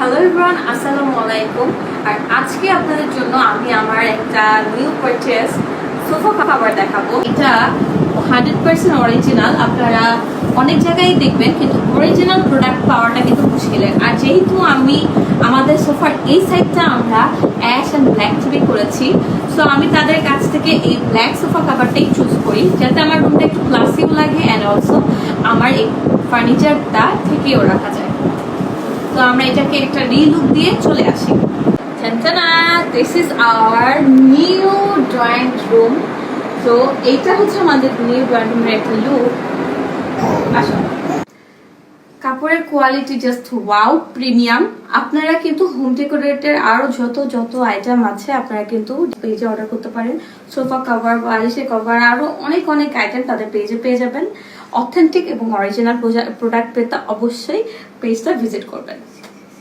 Hello everyone, আসসালামু আলাইকুম। আর আজকে আপনাদের জন্য আমি আমার একটা নিউ পারচেজ সোফা কভার দেখাবো। এটা 100% অরিজিনাল। আপনারা অনেক জায়গায় দেখবেন, কিন্তু অরিজিনাল প্রোডাক্ট পাওয়াটা কিন্তু মুশকিলের। আর যেহেতু আমাদের সোফার এই সাইডটা আমরা অ্যাশ অ্যান্ড ব্ল্যাক থেকে করেছি, সো আমি তাদের কাছ থেকে এই ব্ল্যাক সোফা কভারটাই চুজ করি, যাতে আমার রুমটা একটু ক্লাসিও লাগে অ্যান্ড অলসো আমার এই ফার্নিচারটা থেকেও রাখা যায়। তো আমরা এটাকে একটা রিলুক দিয়ে চলে আসি। This is our new drawing room. তো এইটা হচ্ছে আমাদের নিউ ড্রয়িং রুমের একটা লুক। আসো, কাপড়ের কোয়ালিটি জাস্ট ওয়াও, প্রিমিয়াম। আপনারা কিন্তু হোম ডেকোরেটের আরো যত আইটেম আছে আপনারা কিন্তু পেজে অর্ডার করতে পারেন। সোফা কভার, বালিশের কভার, আরো অনেক আইটেম তাদের পেজে পেয়ে যাবেন। অথেন্টিক এবং অরিজিনাল প্রোডাক্ট পেতে অবশ্যই পেজটা ভিজিট করবেন।